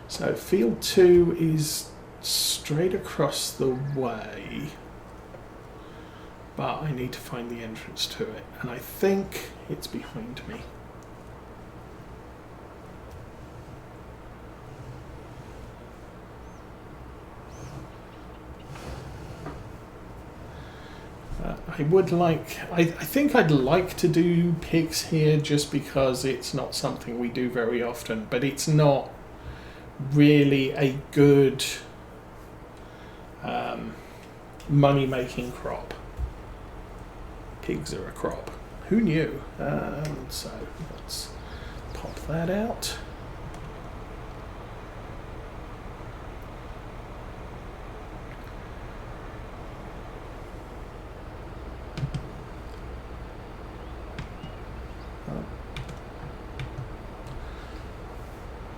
So field 2 is straight across the way, but I need to find the entrance to it, and I think it's behind me. I think I'd like to do pigs here just because it's not something we do very often, but it's not really a good money-making crop. Pigs are a crop. Who knew? So let's pop that out.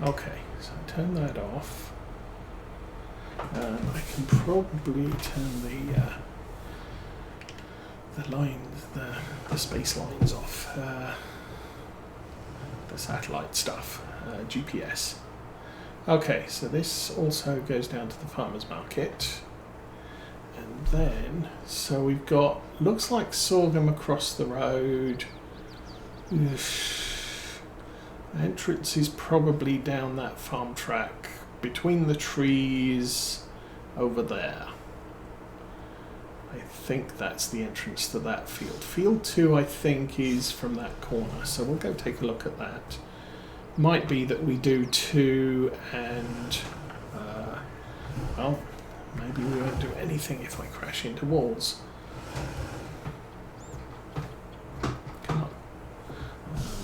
Okay, so turn that off. I can probably turn the lines, the space lines off. The satellite stuff, GPS. Okay, so this also goes down to the farmer's market. And then, so we've got, looks like sorghum across the road. The entrance is probably down that farm track, between the trees over there. I think that's the entrance to that field. Field 2, I think, is from that corner, so we'll go take a look at that. Might be that we do 2 and, well, maybe we won't do anything if I crash into walls. Come on.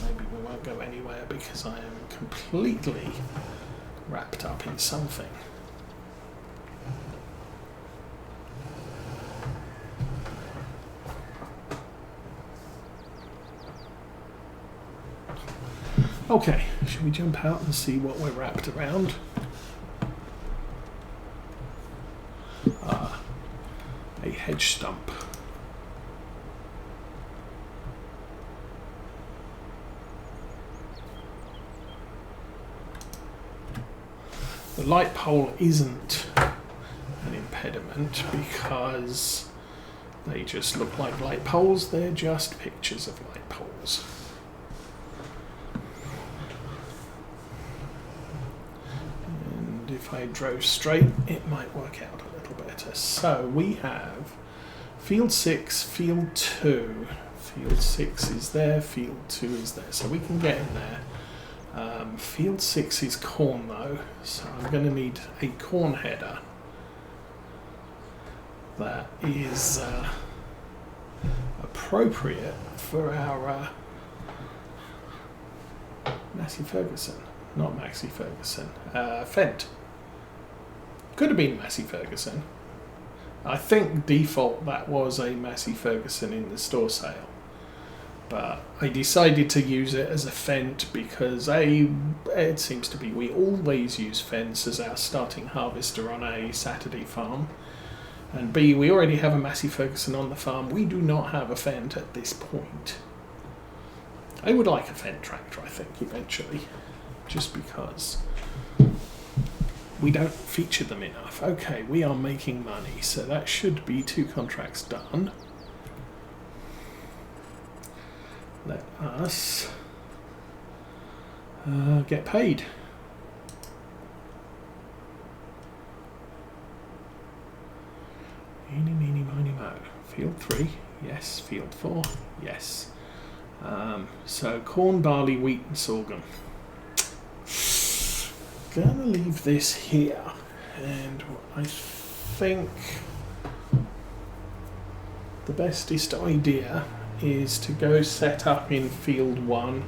Maybe we won't go anywhere because I am completely wrapped up in something. Okay, should we jump out and see what we're wrapped around? A hedge stump. The light pole isn't an impediment because they just look like light poles, they're just pictures of light poles. And if I drove straight, it might work out a little better. So we have field 6, field 2. Field 6 is there, field 2 is there, so we can get in there. Field 6 is corn though, so I'm going to need a corn header that is appropriate for our Massey Ferguson, not Maxie Ferguson, Fent. Could have been Massey Ferguson. I think default that was a Massey Ferguson in the store sale. But I decided to use it as a Fent because A, it seems to be we always use Fents as our starting harvester on a Saturday farm, and B, we already have a Massey Ferguson on the farm. We do not have a Fent at this point. I would like a Fent tractor, I think, eventually, just because we don't feature them enough. Okay, we are making money, so that should be 2 contracts done. Let us get paid. Eeny, meeny, miny, mo. Field 3, yes. Field 4, yes. So corn, barley, wheat, and sorghum. Gonna leave this here, and I think the bestest idea is to go set up in field 1.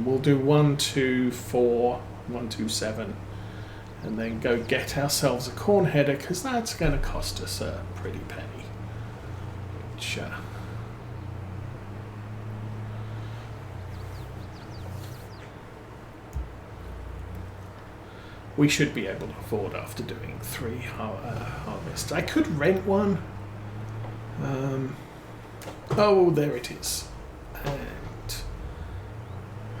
We'll do 1, 2, 4, 1, 2, 7, and then go get ourselves a corn header, because that's going to cost us a pretty penny. Which, we should be able to afford after doing 3 harvests. I could rent one. Oh, there it is. And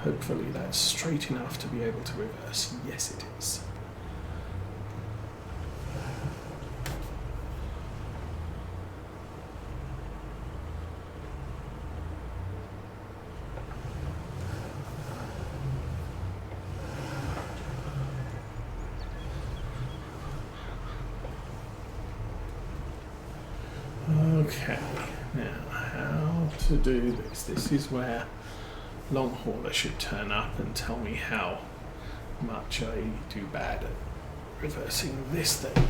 Hopefully that's straight enough to be able to reverse. Yes, it is. Okay, now how to do this. This is where long hauler should turn up and tell me how much I do bad at reversing this thing.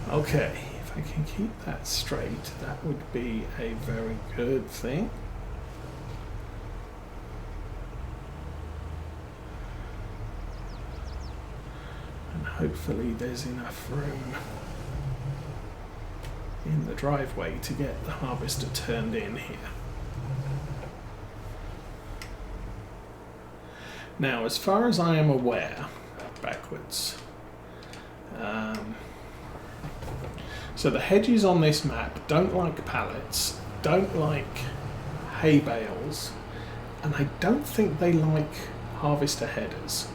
Okay, if I can keep that straight, that would be a very good thing. Hopefully there's enough room in the driveway to get the harvester turned in here. Now, as far as I am aware, backwards, so the hedges on this map don't like pallets, don't like hay bales, and I don't think they like harvester headers.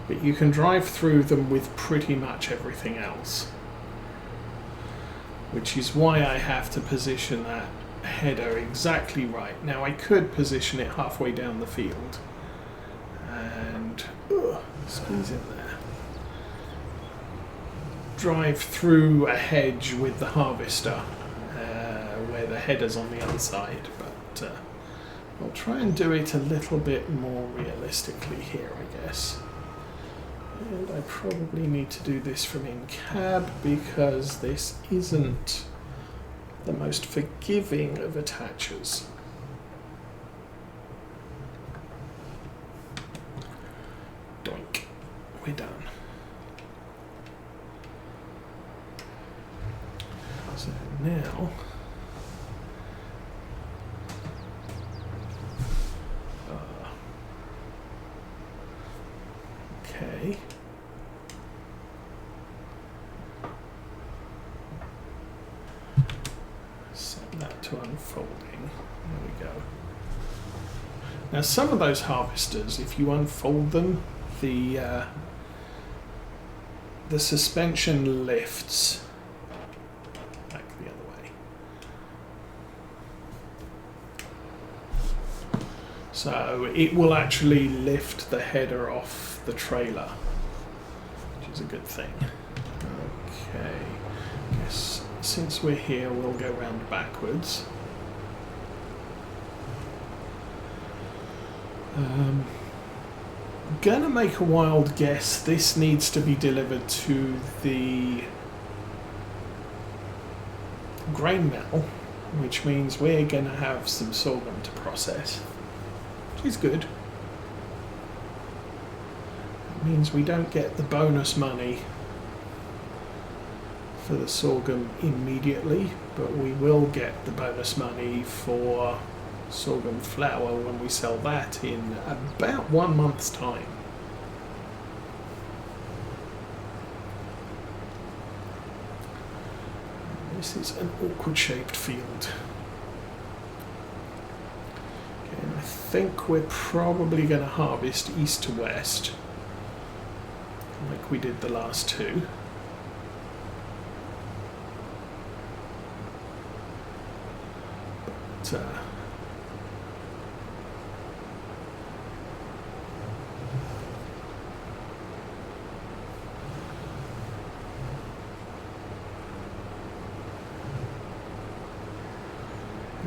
But you can drive through them with pretty much everything else, which is why I have to position that header exactly right. Now I could position it halfway down the field and squeeze in there, drive through a hedge with the harvester where the header's on the other side, but I'll try and do it a little bit more realistically here, I guess. And I probably need to do this from in cab because this isn't the most forgiving of attachers. Doink. We're done. So now okay. Set that to unfolding. There we go. Now some of those harvesters, if you unfold them, the suspension lifts back the other way. So it will actually lift the header off the trailer, which is a good thing. Okay, guess since we're here, we'll go round backwards. I'm gonna make a wild guess. This needs to be delivered to the grain mill, which means we're gonna have some sorghum to process, which is good. It means we don't get the bonus money for the sorghum immediately, but we will get the bonus money for sorghum flour when we sell that in about 1 month's time. This is an awkward shaped field. Okay, and I think we're probably going to harvest east to west like we did the last two. But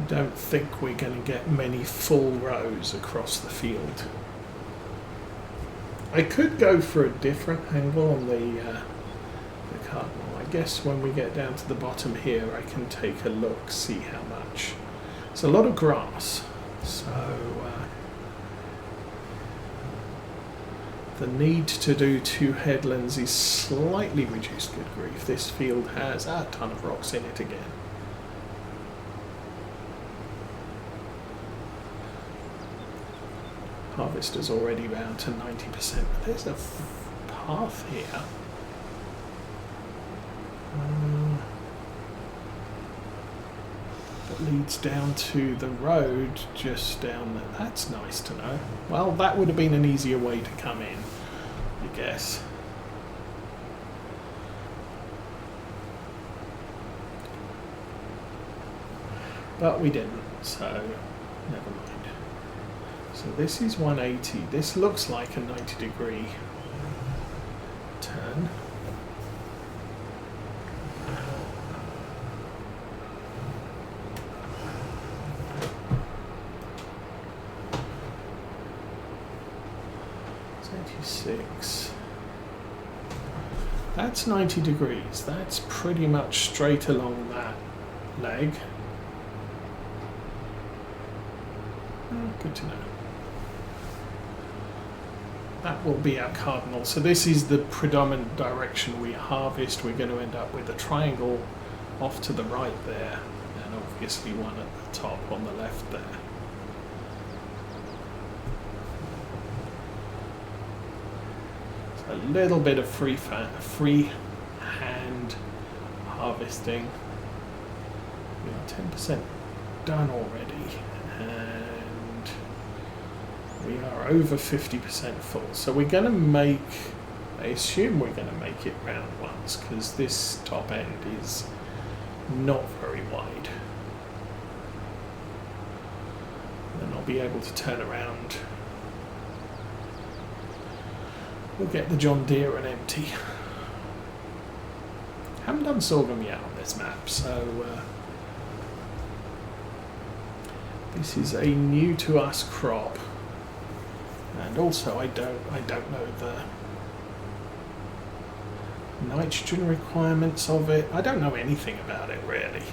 I don't think we're going to get many full rows across the field. I could go for a different angle on the cardinal. I guess when we get down to the bottom here, I can take a look, see how much. It's a lot of grass, so the need to do 2 headlands is slightly reduced. Good grief, this field has a ton of rocks in it again. harvester's already down to 90%. There's a path here. That leads down to the road just down there. That's nice to know. Well, that would have been an easier way to come in, I guess. But we didn't, so never mind. So this is 180. This looks like a 90-degree turn. That's 90 degrees. That's pretty much straight along that leg. Good to know. That will be our cardinal. So this is the predominant direction we harvest. We're going to end up with a triangle off to the right there, and obviously one at the top on the left there. A little bit of free hand harvesting. We are 10% done already, and we are over 50% full. So we're going to make, I assume we're going to make it round once, because this top end is not very wide. Then I'll be able to turn around. We'll get the John Deere and empty. Haven't done sorghum yet on this map, so this is a new to us crop, and also I don't know the nitrogen requirements of it. I don't know anything about it really.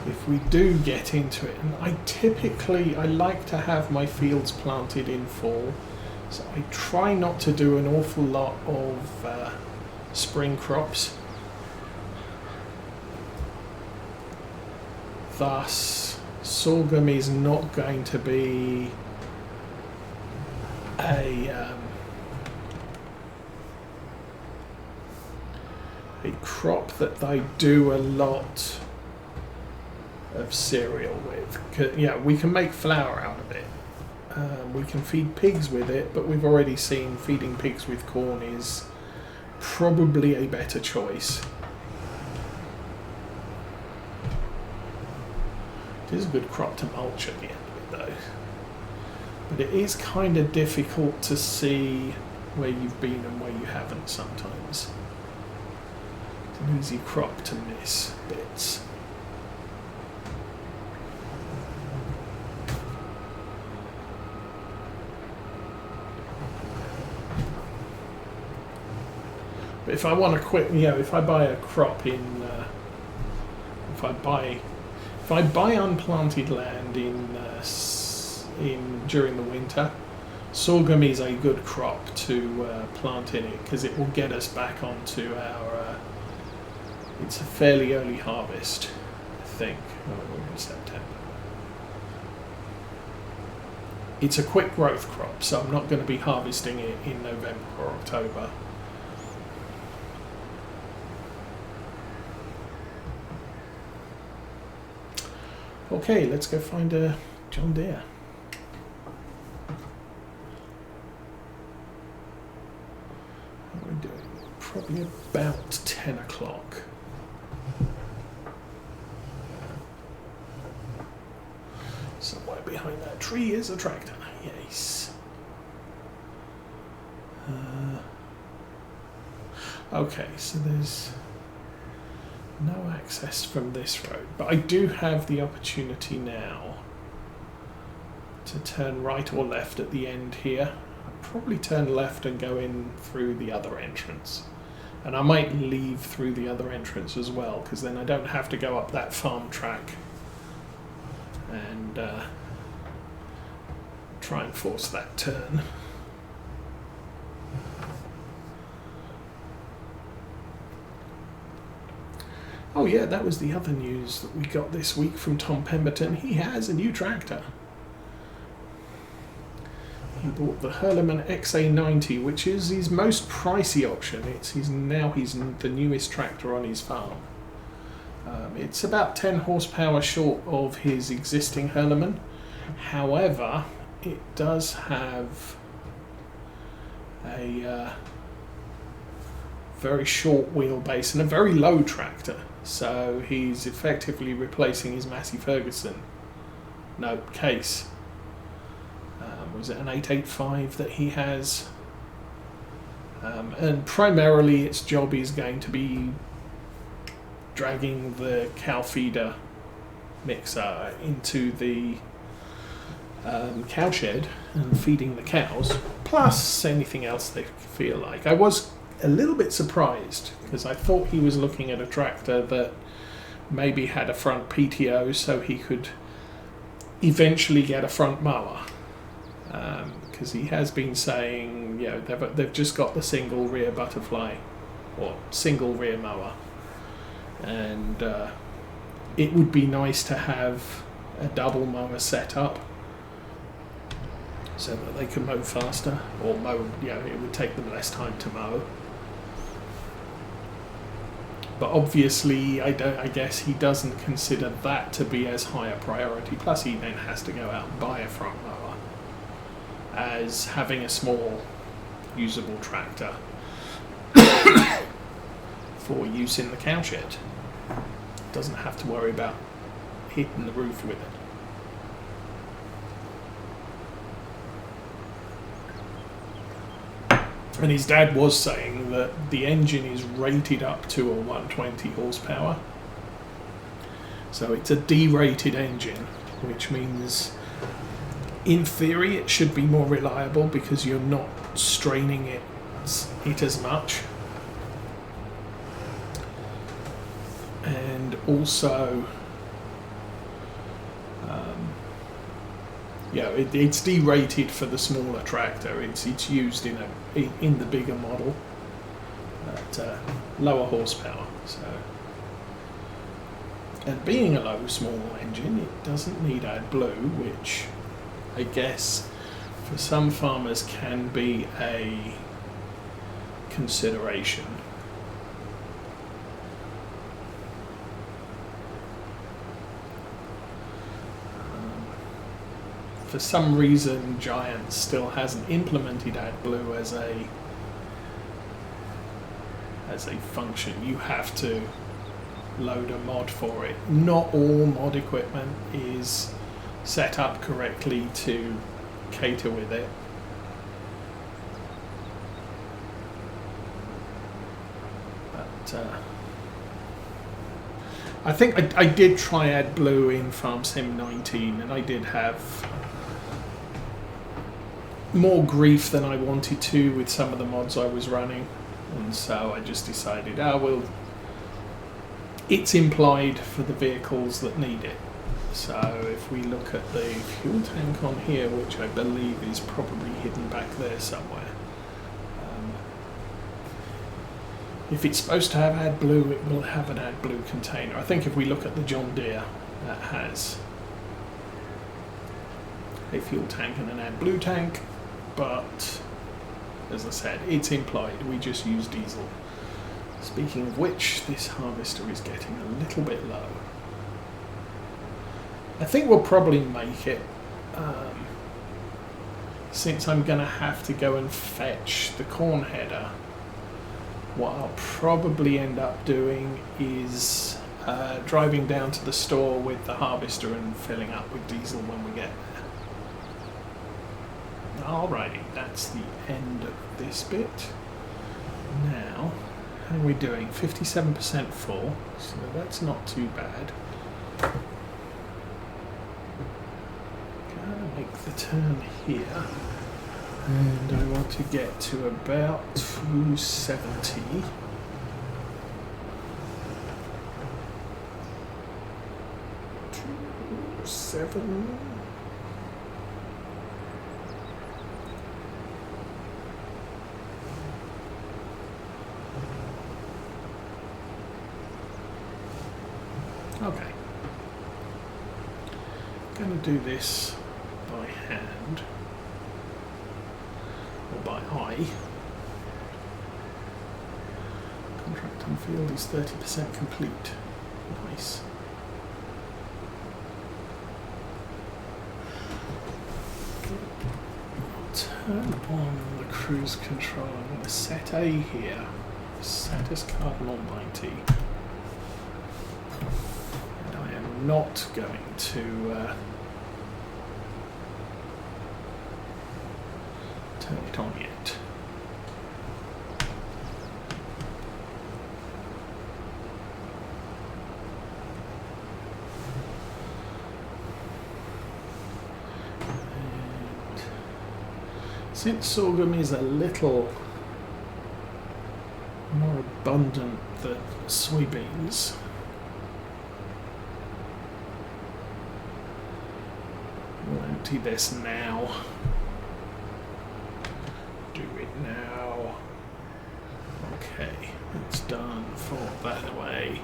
If we do get into it, and I like to have my fields planted in fall, so I try not to do an awful lot of spring crops. Thus, sorghum is not going to be a crop that I do a lot of cereal with. Yeah, we can make flour out of it. We can feed pigs with it, but we've already seen feeding pigs with corn is probably a better choice. It is a good crop to mulch at the end of it though. But it is kind of difficult to see where you've been and where you haven't sometimes. It's an easy crop to miss bits. But if I want to quit, if I buy a crop in, if I buy unplanted land during the winter, sorghum is a good crop to plant in it, because it will get us back onto our. It's a fairly early harvest, I think. We're in September. It's a quick growth crop, so I'm not going to be harvesting it in November or October. Okay, let's go find a John Deere. What are we doing? Probably about 10 o'clock. Somewhere behind that tree is a tractor. Yes. Okay, so there's no access from this road, but I do have the opportunity now to turn right or left at the end here. I'll probably turn left and go in through the other entrance, and I might leave through the other entrance as well, because then I don't have to go up that farm track and try and force that turn. Oh yeah, that was the other news that we got this week from Tom Pemberton. He has a new tractor. He bought the Hurleman XA90, which is his most pricey option. He's the newest tractor on his farm. It's about 10 horsepower short of his existing Hurleman. However, it does have a very short wheelbase and a very low tractor. So he's effectively replacing his Massey Ferguson case. Was it an 885 that he has? And primarily its job is going to be dragging the cow feeder mixer into the cowshed and feeding the cows, plus anything else they feel like. I was a little bit surprised because I thought he was looking at a tractor that maybe had a front PTO so he could eventually get a front mower. Because he has been saying, they've just got the single rear butterfly or single rear mower, and it would be nice to have a double mower set up so that they can mow faster, or mow, it would take them less time to mow. But obviously, I guess he doesn't consider that to be as high a priority. Plus, he then has to go out and buy a front mower, as having a small, usable tractor for use in the cowshed. Doesn't have to worry about hitting the roof with it. And his dad was saying that the engine is rated up to a 120 horsepower. So it's a D-rated engine, which means in theory it should be more reliable because you're not straining it as much. And also, it's D-rated for the smaller tractor. It's used in the bigger model at lower horsepower. So, and being a low small engine, it doesn't need AdBlue, which I guess for some farmers can be a consideration. For some reason, Giant still hasn't implemented AdBlue as a function. You have to load a mod for it. Not all mod equipment is set up correctly to cater with it. But I think I did try AdBlue in FarmSim 19, and I did have more grief than I wanted to with some of the mods I was running, and so I just decided, it's implied for the vehicles that need it. So if we look at the fuel tank on here, which I believe is probably hidden back there somewhere, if it's supposed to have AdBlue, it will have an AdBlue container. I think if we look at the John Deere, that has a fuel tank and an AdBlue tank, but as I said, it's implied. We just use diesel. Speaking of which, this harvester is getting a little bit low. I think we'll probably make it, since I'm going to have to go and fetch the corn header. What I'll probably end up doing is driving down to the store with the harvester and filling up with diesel when we get there. Alrighty, that's the end of this bit. Now, how are we doing? 57% full, so that's not too bad. Gonna make the turn here, and I want to get to about 270. Seven. going to do this by hand, or by eye. Contract on field is 30% complete. Nice. Turn on the cruise control. I'm going to set A here. Set as cardinal 90. And I am not going to turn it on yet. Since sorghum is a little more abundant than soybeans, we'll empty this now. Do it now. Okay, it's done. Throw that away.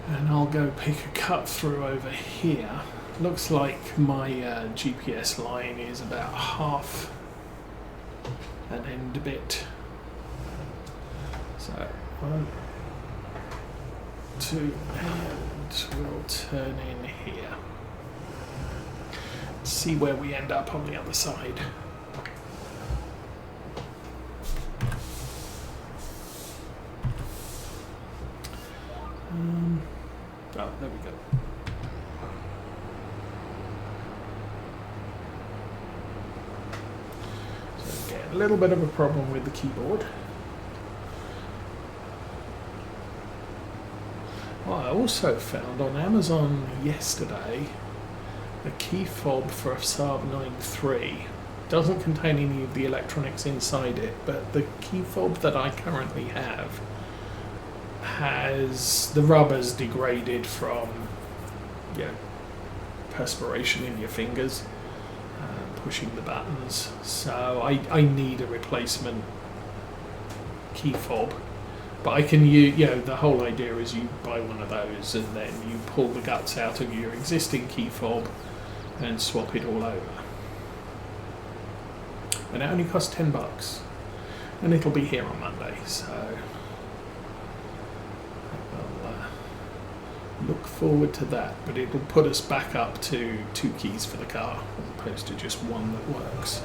And I'll go pick a cut through over here. Looks like my GPS line is about half an end bit. So 1, 2, and we'll turn in here. See where we end up on the other side. Oh, there we go. A little bit of a problem with the keyboard. Well, I also found on Amazon yesterday a key fob for a Saab 9.3. Doesn't contain any of the electronics inside it, but the key fob that I currently have has the rubbers degraded from, you know, perspiration in your fingers. Pushing the buttons, so I need a replacement key fob, but I can use, you know, the whole idea is you buy one of those and then you pull the guts out of your existing key fob and swap it all over, and it only costs $10 and it'll be here on Monday, so I'll look forward to that, but it'll put us back up to 2 keys for the car as opposed to just one that works.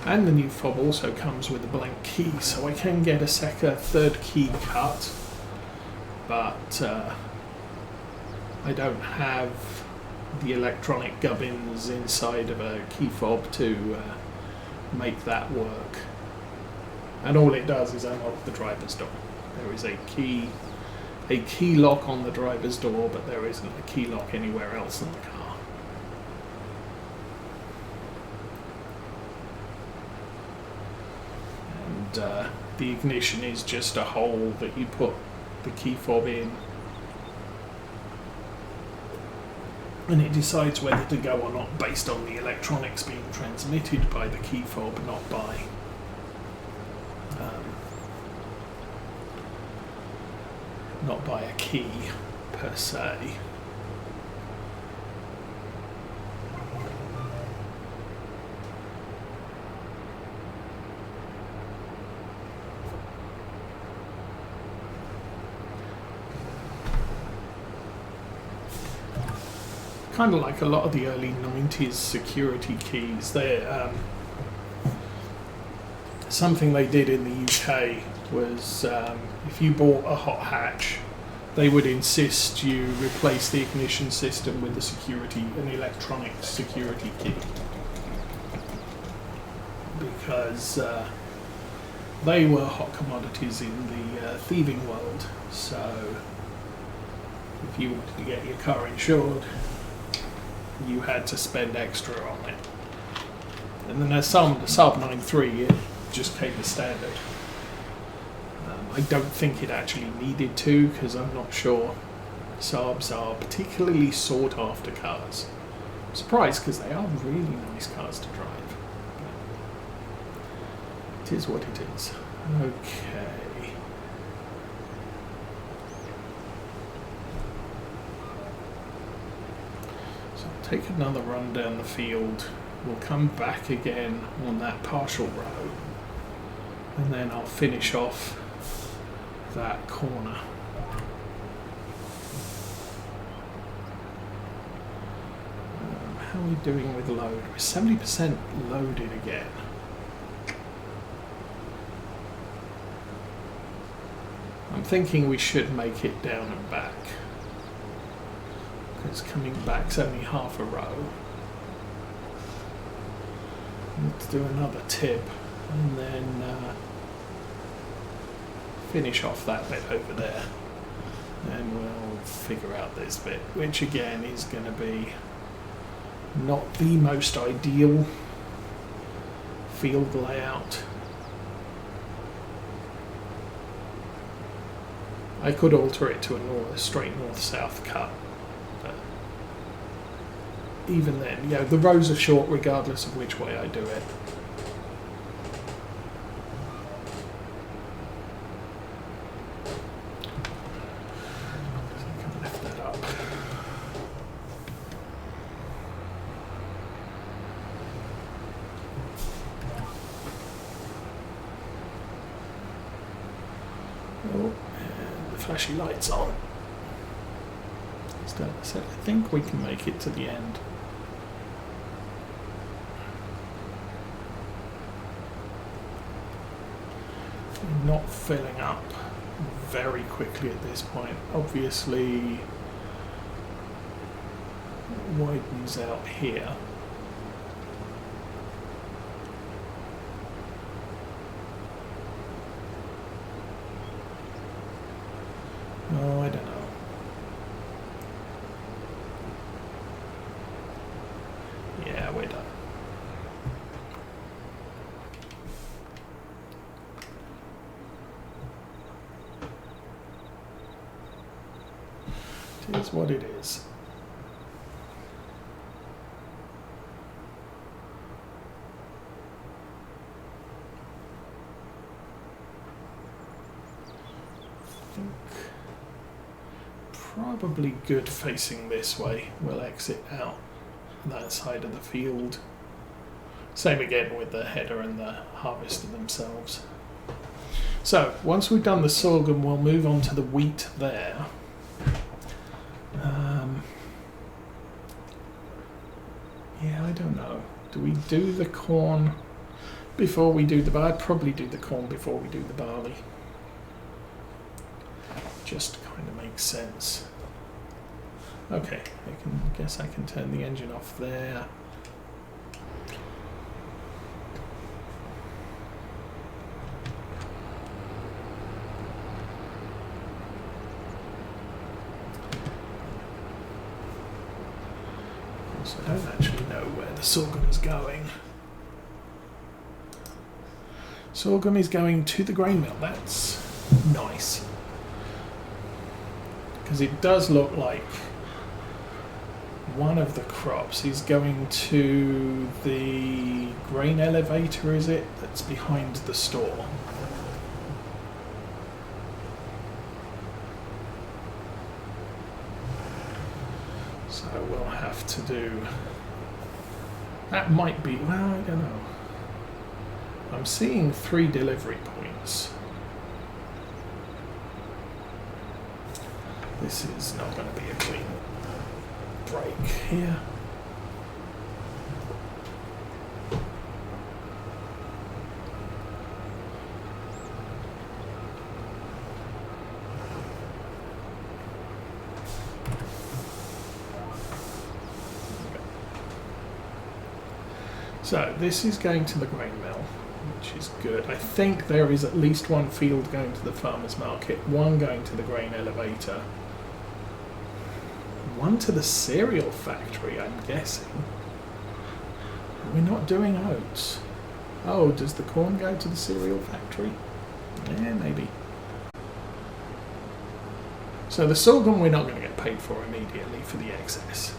And the new fob also comes with a blank key, so I can get a third key cut, but I don't have the electronic gubbins inside of a key fob to make that work. And all it does is unlock the driver's door. There is a key lock on the driver's door, but there isn't a key lock anywhere else in the car. And the ignition is just a hole that you put the key fob in, and it decides whether to go or not based on the electronics being transmitted by the key fob, not by a key per se. Kind of like a lot of the early 90s security keys. They're something they did in the UK was if you bought a hot hatch, they would insist you replace the ignition system with an electronic security key, because they were hot commodities in the thieving world. So if you wanted to get your car insured, you had to spend extra on it. And then there's the Saab 9.3, it just came as standard. I don't think it actually needed to, because I'm not sure Saabs are particularly sought after cars. Surprised, because they are really nice cars to drive. It is what it is. Okay. So I'll take another run down the field. We'll come back again on that partial row. And then I'll finish off that corner. How are we doing with load? We're 70% loaded again. I'm thinking we should make it down and back. Because coming back's only half a row. Let's do another tip and then finish off that bit over there. And we'll figure out this bit, which again is going to be not the most ideal field layout. I could alter it to a straight north-south cut, but even then, the rows are short regardless of which way I do it. I can lift that up. Oh. Flashy lights on. So I think we can make it to the end. Not filling up very quickly at this point. Obviously, it widens out here. Oh, I don't know. Yeah, we're done. It is what it is. Probably good facing this way. We'll exit out that side of the field. Same again with the header and the harvester themselves. So once we've done the sorghum, we'll move on to the wheat there. Yeah, I don't know. Do we do the corn before we do the barley? I'd probably do the corn before we do the barley. Just kind of makes sense. Okay, I guess I can turn the engine off there. So I don't actually know where the sorghum is going. Sorghum is going to the grain mill. That's nice. Because it does look like one of the crops is going to the grain elevator, is it? That's behind the store. So we'll have to do... That might be... Well, I don't know. I'm seeing 3 delivery points. This is not going to be a clean break here. So this is going to the grain mill, which is good. I think there is at least one field going to the farmer's market, one going to the grain elevator, one to the cereal factory, I'm guessing. We're not doing oats. Oh, does the corn go to the cereal factory? Yeah, maybe. So the sorghum we're not going to get paid for immediately for the excess.